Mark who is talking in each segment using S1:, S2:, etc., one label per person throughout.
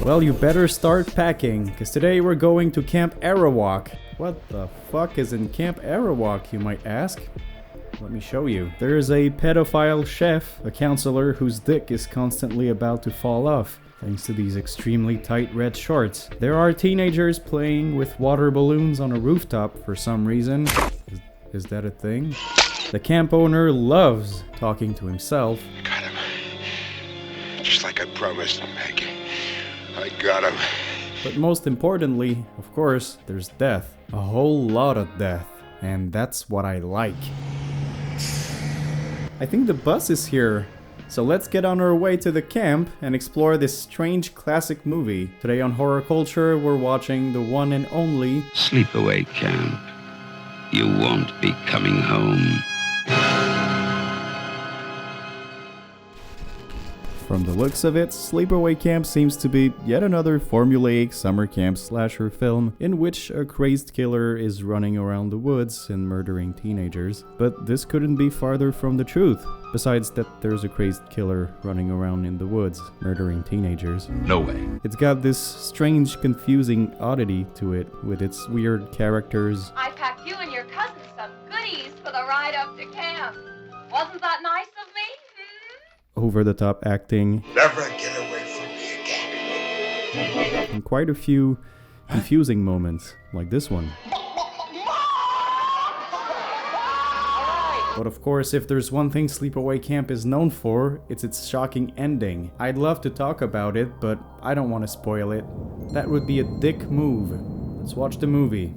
S1: Well, you better start packing, because today we're going to Camp Arawak. What the fuck is in Camp Arawak, you might ask? Let me show you. There is a pedophile chef, a counselor whose dick is constantly about to fall off, thanks to these extremely tight red shorts. There are teenagers playing with water balloons on a rooftop for some reason. Is that a thing? The camp owner loves talking to himself.
S2: Got him. Just like I promised, Maggie. I got him.
S1: But most importantly, of course, there's death. A whole lot of death. And that's what I like. I think the bus is here. So let's get on our way to the camp and explore this strange classic movie. Today on Horror Culture, we're watching the one and only
S3: Sleepaway Camp. You won't be coming home.
S1: From the looks of it, Sleepaway Camp seems to be yet another formulaic summer camp slasher film in which a crazed killer is running around the woods and murdering teenagers. But this couldn't be farther from the truth, besides that there's a crazed killer running around in the woods murdering teenagers.
S3: No way.
S1: It's got this strange, confusing oddity to it, with its weird characters.
S4: I packed you and your cousin some goodies for the ride up to camp. Wasn't that nice of me?
S1: Over-the-top acting,
S2: Never get away from me again.
S1: and quite a few confusing moments, like this one. But of course, if there's one thing Sleepaway Camp is known for, it's its shocking ending. I'd love to talk about it, but I don't want to spoil it. That would be a dick move. Let's watch the movie.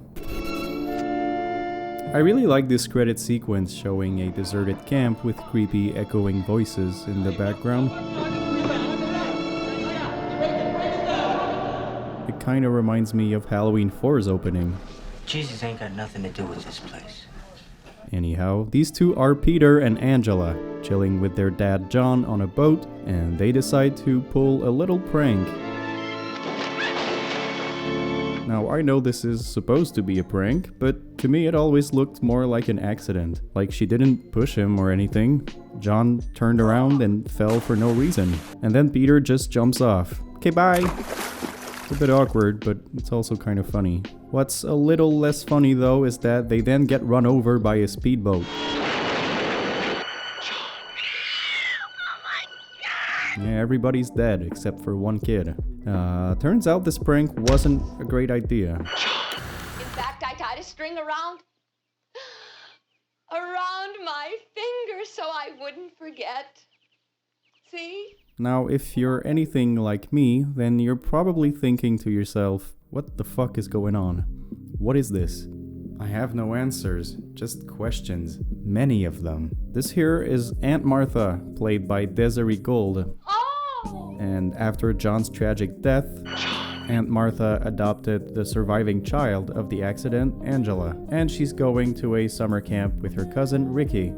S1: I really like this credit sequence showing a deserted camp with creepy echoing voices in the background. It kinda reminds me of Halloween 4's opening.
S5: Jesus ain't got nothing to do with this place.
S1: Anyhow, these two are Peter and Angela, chilling with their dad John on a boat, and they decide to pull a little prank. Now, I know this is supposed to be a prank, but to me it always looked more like an accident. Like she didn't push him or anything. John turned around and fell for no reason. And then Peter just jumps off. Okay, bye! It's a bit awkward, but it's also kind of funny. What's a little less funny though is that they then get run over by a speedboat. Yeah, everybody's dead except for one kid. Turns out this prank wasn't a great idea.
S4: In fact, I tied a string around my finger so I wouldn't forget. See?
S1: Now, if you're anything like me, then you're probably thinking to yourself, what the fuck is going on? What is this? I have no answers, just questions. Many of them. This here is Aunt Martha, played by Desiree Gold.
S4: Oh!
S1: And after John's tragic death, Aunt Martha adopted the surviving child of the accident, Angela. And she's going to a summer camp with her cousin, Ricky.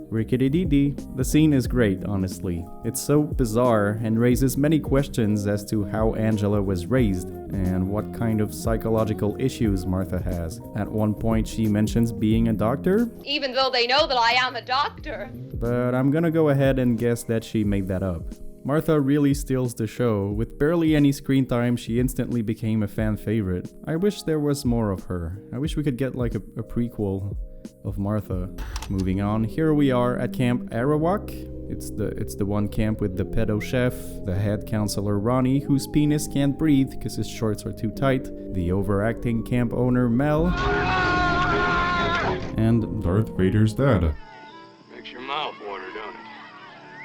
S1: Rickety-dee-dee. The scene is great, honestly. It's so bizarre and raises many questions as to how Angela was raised and what kind of psychological issues Martha has. At one point she mentions being a doctor,
S4: Even though they know that I am a doctor.
S1: but I'm gonna go ahead and guess that she made that up. Martha really steals the show. With barely any screen time, she instantly became a fan favorite. I wish there was more of her. I wish we could get like a prequel of Martha. Moving on, here we are at Camp Arawak. It's the one camp with the pedo chef, the head counselor Ronnie, whose penis can't breathe because his shorts are too tight, the overacting camp owner Mel, and
S6: Darth Vader's dad.
S7: Makes your mouth water, don't it?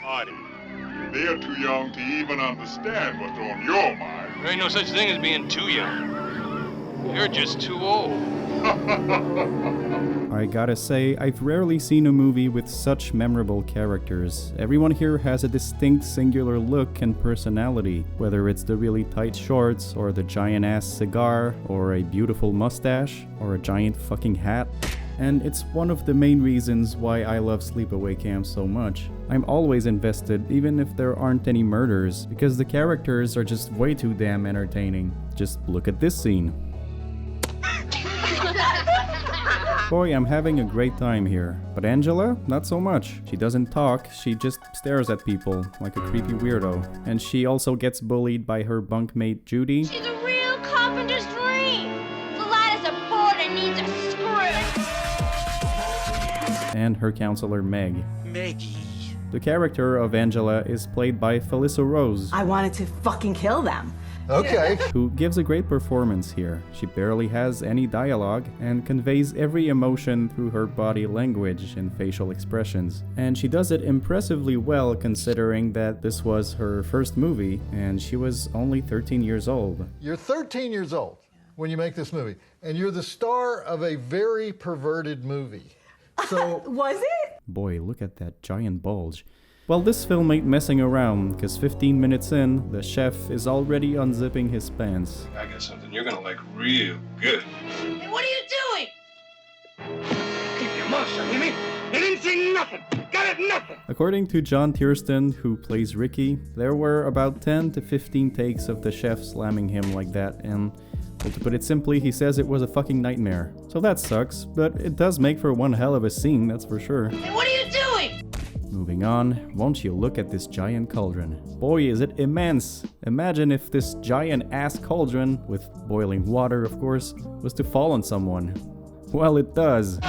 S7: Hardy.
S6: They're too young to even understand what's on your mind.
S7: There ain't no such thing as being too young. You're just too old.
S1: I gotta say, I've rarely seen a movie with such memorable characters. Everyone here has a distinct singular look and personality, whether it's the really tight shorts, or the giant-ass cigar, or a beautiful mustache, or a giant fucking hat. And it's one of the main reasons why I love Sleepaway Camp so much. I'm always invested, even if there aren't any murders, because the characters are just way too damn entertaining. Just look at this scene. Boy, I'm having a great time here. But Angela, not so much. She doesn't talk, she just stares at people like a creepy weirdo. And she also gets bullied by her bunkmate Judy.
S4: She's a real carpenter's dream. The light is a board and needs a screw.
S1: And her counselor Meg.
S5: Maggie.
S1: The character of Angela is played by Felissa Rose,
S8: I wanted to fucking kill them.
S9: Okay.
S1: who gives a great performance here. She barely has any dialogue and conveys every emotion through her body language and facial expressions. And she does it impressively well considering that this was her first movie and she was only 13 years old.
S9: You're 13 years old when you make this movie, and you're the star of a very perverted movie. So,
S8: Was it?
S1: Boy, look at that giant bulge. Well, this film ain't messing around, because 15 minutes in, the chef is already unzipping his pants.
S7: I got something you're gonna like real good.
S4: Hey, what are you doing?
S7: Keep your mouth shut, hear me? You didn't see nothing. Got it, nothing.
S1: According to John Thurston, who plays Ricky, there were about 10 to 15 takes of the chef slamming him like that, and well, to put it simply, he says it was a fucking nightmare. So that sucks, but it does make for one hell of a scene, that's for sure.
S4: Hey, what are you doing?
S1: Moving on, won't you look at this giant cauldron? Boy, is it immense! Imagine if this giant ass cauldron, with boiling water of course, was to fall on someone. Well, it does.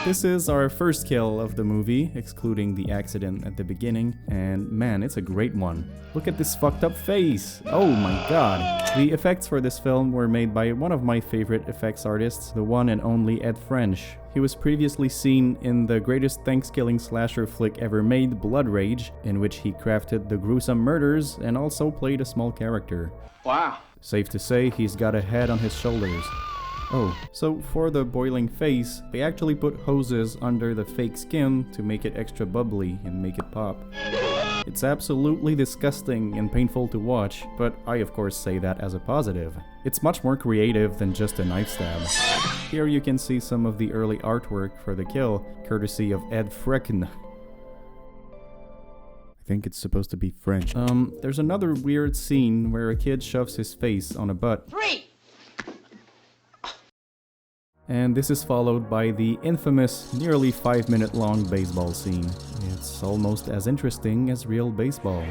S1: This is our first kill of the movie, excluding the accident at the beginning, and man, it's a great one. Look at this fucked up face! Oh my god! The effects for this film were made by one of my favorite effects artists, the one and only Ed French. He was previously seen in the greatest thanks-killing slasher flick ever made, Blood Rage, in which he crafted the gruesome murders and also played a small character.
S7: Wow.
S1: Safe to say, he's got a head on his shoulders. Oh, so for the boiling face, they actually put hoses under the fake skin to make it extra bubbly and make it pop. It's absolutely disgusting and painful to watch, but I of course say that as a positive. It's much more creative than just a knife stab. Here you can see some of the early artwork for the kill, courtesy of Ed Frecken. I think it's supposed to be French. There's another weird scene where a kid shoves his face on a butt.
S4: 3.
S1: And this is followed by the infamous, nearly 5-minute long baseball scene. It's almost as interesting as real baseball.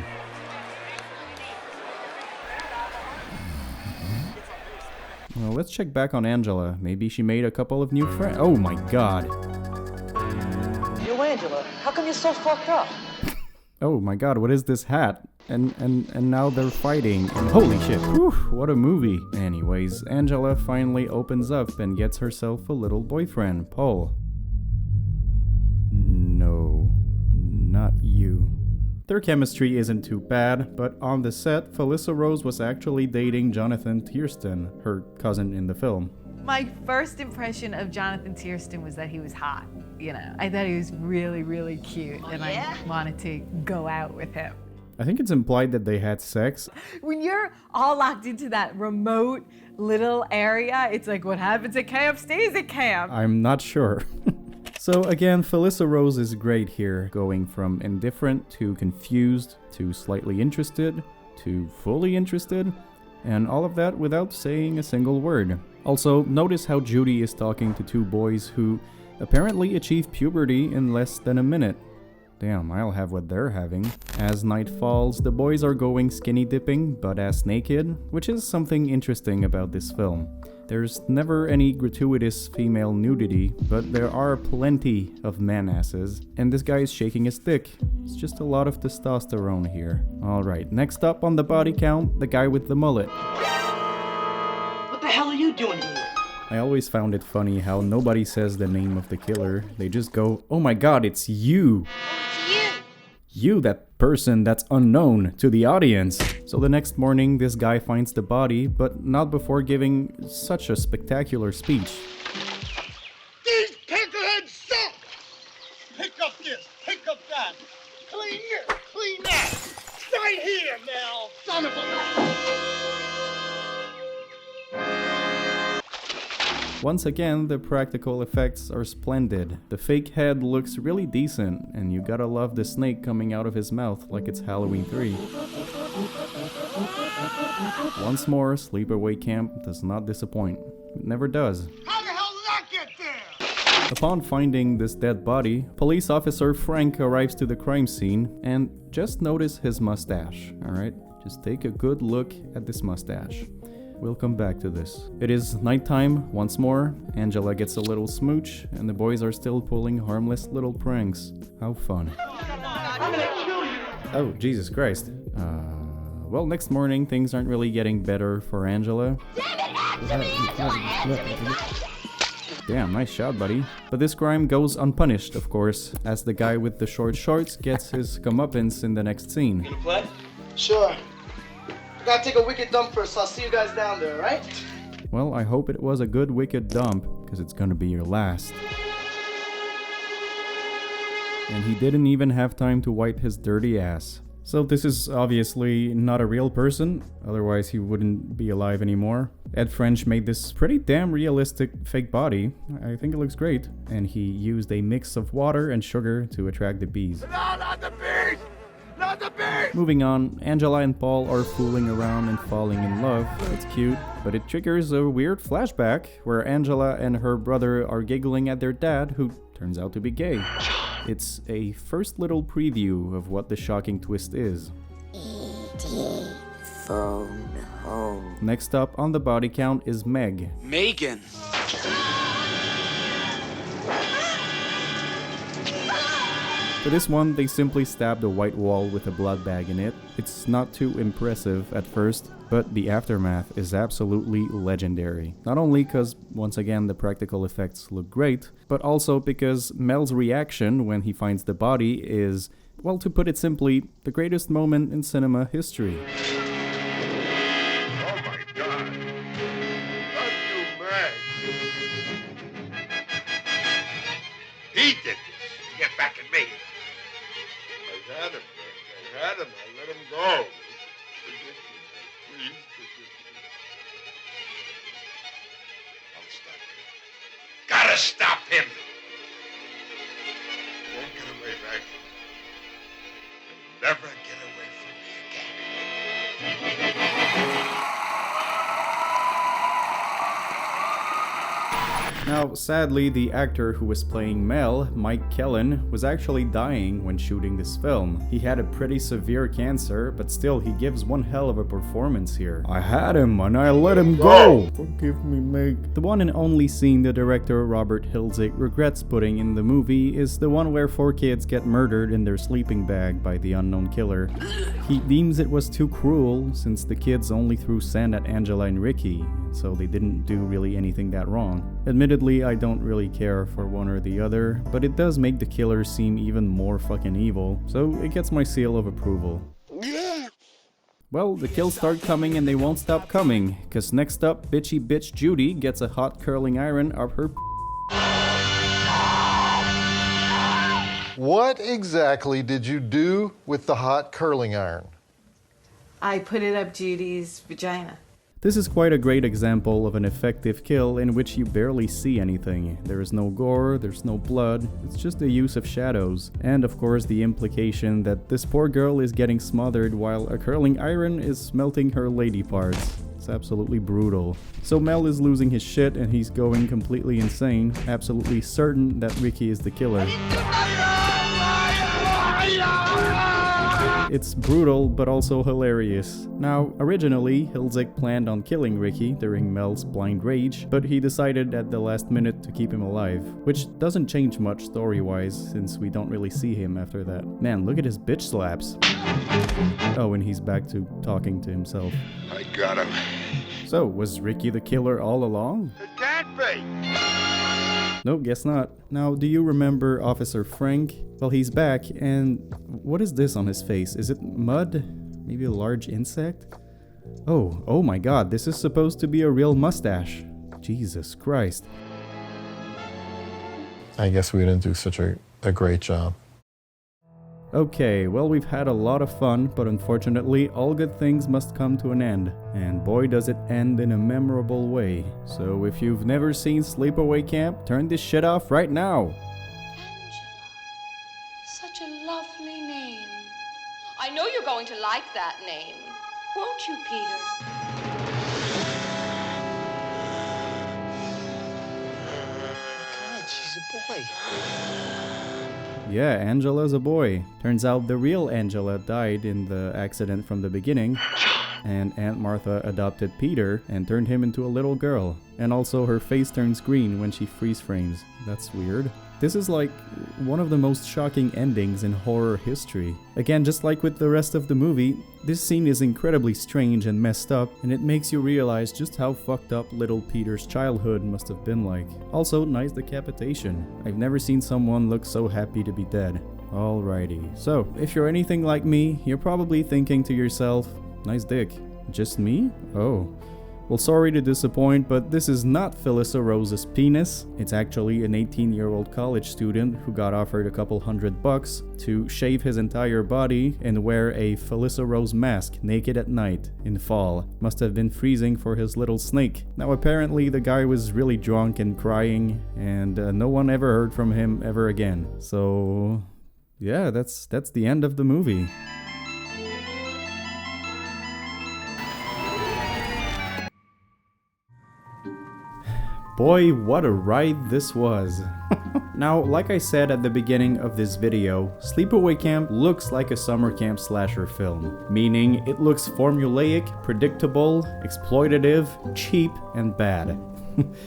S1: Well, let's check back on Angela. Maybe she made a couple of new friends. Oh my god.
S10: Yo, Angela, how come you're so fucked up?
S1: Oh my god, what is this hat? And now they're fighting. And holy shit, whew, what a movie. Anyways, Angela finally opens up and gets herself a little boyfriend, Paul. No, not you. Their chemistry isn't too bad, but on the set, Felissa Rose was actually dating Jonathan Thurston, her cousin in the film.
S11: My first impression of Jonathan Thurston was that he was hot. You know, I thought he was really, really cute, and I wanted to go out with him.
S1: I think it's implied that they had sex.
S11: When you're all locked into that remote little area, it's like what happens at camp stays at camp.
S1: I'm not sure. So again, Felissa Rose is great here, going from indifferent to confused to slightly interested to fully interested, and all of that without saying a single word. Also, notice how Judy is talking to two boys who apparently achieve puberty in less than a minute. Damn, I'll have what they're having. As night falls, the boys are going skinny dipping, butt-ass naked, which is something interesting about this film. There's never any gratuitous female nudity, but there are plenty of man-asses, and this guy is shaking his dick. It's just a lot of testosterone here. Alright, next up on the body count, the guy with the mullet.
S10: What the hell are you doing here?
S1: I always found it funny how nobody says the name of the killer. They just go, "Oh my god, it's you!" You, that person that's unknown to the audience. So the next morning, this guy finds the body, but not before giving such a spectacular speech.
S6: These peckerheads suck! Pick up this, pick up that. Clean here, clean that. Right here now, son of a...
S1: Once again, the practical effects are splendid. The fake head looks really decent, and you gotta love the snake coming out of his mouth like it's Halloween 3. Once more, Sleepaway Camp does not disappoint. It never does.
S6: How the hell did that get there?
S1: Upon finding this dead body, police officer Frank arrives to the crime scene and just notice his mustache, alright? Just take a good look at this mustache. We'll come back to this. It is nighttime once more. Angela gets a little smooch, and the boys are still pulling harmless little pranks. How fun. Oh, Jesus Christ. Well, next morning, things aren't really getting better for Angela. Damn, nice shot, buddy. But this crime goes unpunished, of course, as the guy with the short shorts gets his comeuppance in the next scene.
S10: You play? Sure. I gotta take a wicked dump first, so I'll see you guys down there, right?
S1: Well, I hope it was a good wicked dump, because it's gonna be your last. And he didn't even have time to wipe his dirty ass. So this is obviously not a real person, otherwise he wouldn't be alive anymore. Ed French made this pretty damn realistic fake body. I think it looks great. And he used a mix of water and sugar to attract the bees.
S6: No, not the bees! Not the bees!
S1: Moving on, Angela and Paul are fooling around and falling in love. It's cute, but it triggers a weird flashback where Angela and her brother are giggling at their dad, who turns out to be gay. It's a first little preview of what the shocking twist is.
S12: E.T. phone home.
S1: Next up on the body count is Meg.
S13: Megan.
S1: For this one, they simply stabbed a white wall with a blood bag in it. It's not too impressive at first, but the aftermath is absolutely legendary. Not only because, once again, the practical effects look great, but also because Mel's reaction when he finds the body is, well, to put it simply, the greatest moment in cinema history.
S2: Oh my God. Not you, Meg. He did this to get back at me. I had him, Meg. I had him. I let him go. Forgive me, Meg. Please forgive me. I'll stop him. Gotta stop him. Won't get away, Meg. He'll never get away from me again.
S1: Now, sadly, the actor who was playing Mel, Mike Kellen, was actually dying when shooting this film. He had a pretty severe cancer, but still he gives one hell of a performance here. I had him and I let him go! Forgive me, Meg. The one and only scene the director Robert Hiltzik regrets putting in the movie is the one where 4 kids get murdered in their sleeping bag by the unknown killer. He deems it was too cruel since the kids only threw sand at Angela and Ricky, so they didn't do really anything that wrong. Admittedly, I don't really care for one or the other, but it does make the killer seem even more fucking evil, so it gets my seal of approval. Well, the kills start coming and they won't stop coming, cause next up, bitchy bitch Judy gets a hot curling iron up her
S9: What exactly did you do with the hot curling iron?
S11: I put it up Judy's vagina.
S1: This is quite a great example of an effective kill in which you barely see anything. There is no gore, there's no blood, it's just the use of shadows. And of course the implication that this poor girl is getting smothered while a curling iron is melting her lady parts. It's absolutely brutal. So Mel is losing his shit and he's going completely insane, absolutely certain that Ricky is the killer. It's brutal, but also hilarious. Now, originally, Hiltzik planned on killing Ricky during Mel's blind rage, but he decided at the last minute to keep him alive, which doesn't change much story-wise, since we don't really see him after that. Man, look at his bitch slaps. Oh, and he's back to talking to himself.
S2: I got him.
S1: So, was Ricky the killer all along?
S2: It can't be.
S1: Nope, guess not. Now, do you remember Officer Frank? Well, he's back, and what is this on his face? Is it mud? Maybe a large insect? Oh my god, this is supposed to be a real mustache. Jesus Christ.
S9: I guess we didn't do such a great job.
S1: Okay, well, we've had a lot of fun, but unfortunately, all good things must come to an end. And boy does it end in a memorable way. So if you've never seen Sleepaway Camp, turn this shit off right now!
S4: Such a lovely name. I know you're going to like that name. Won't you, Peter?
S10: He's a boy.
S1: Yeah, Angela's a boy. Turns out the real Angela died in the accident from the beginning, and Aunt Martha adopted Peter and turned him into a little girl. And also her face turns green when she freeze frames. That's weird. This is like one of the most shocking endings in horror history. Again, just like with the rest of the movie, this scene is incredibly strange and messed up, and it makes you realize just how fucked up little Peter's childhood must have been like. Also, nice decapitation. I've never seen someone look so happy to be dead. Alrighty, so if you're anything like me, you're probably thinking to yourself, nice dick. Just me? Oh. Well, sorry to disappoint, but this is not Felissa Rose's penis. It's actually an 18-year-old college student who got offered a couple $100 to shave his entire body and wear a Felissa Rose mask naked at night in fall. Must have been freezing for his little snake. Now apparently the guy was really drunk and crying, and no one ever heard from him ever again. So yeah, that's the end of the movie. Boy, what a ride this was. Now, like I said at the beginning of this video, Sleepaway Camp looks like a summer camp slasher film, meaning it looks formulaic, predictable, exploitative, cheap, and bad.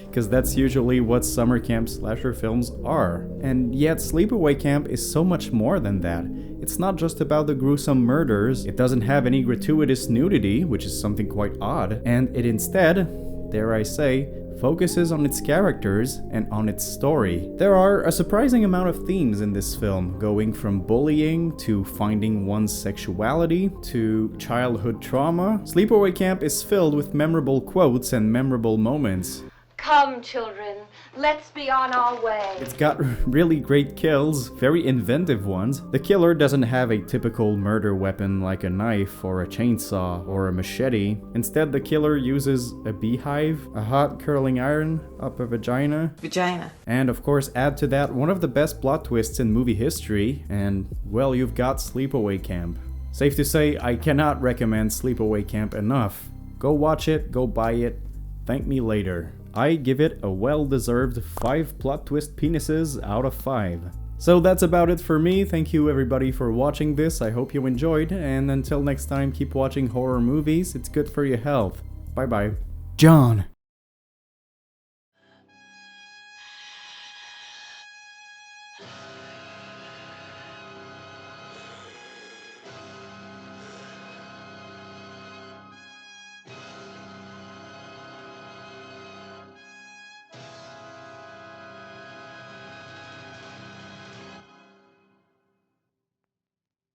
S1: Because that's usually what summer camp slasher films are. And yet Sleepaway Camp is so much more than that. It's not just about the gruesome murders, it doesn't have any gratuitous nudity, which is something quite odd, and it instead, dare I say, focuses on its characters and on its story. There are a surprising amount of themes in this film, going from bullying to finding one's sexuality to childhood trauma. Sleepaway Camp is filled with memorable quotes and memorable moments.
S4: Come, children, let's be on our way.
S1: It's got really great kills, very inventive ones. The killer doesn't have a typical murder weapon like a knife or a chainsaw or a machete. Instead, the killer uses a beehive, a hot curling iron up a vagina. And of course, add to that one of the best plot twists in movie history, and well, you've got Sleepaway Camp. Safe to say, I cannot recommend Sleepaway Camp enough. Go watch it, go buy it, thank me later. I give it a well-deserved 5 plot twist penises out of 5. So that's about it for me. Thank you everybody for watching this. I hope you enjoyed, and until next time, keep watching horror movies. It's good for your health. Bye bye. John.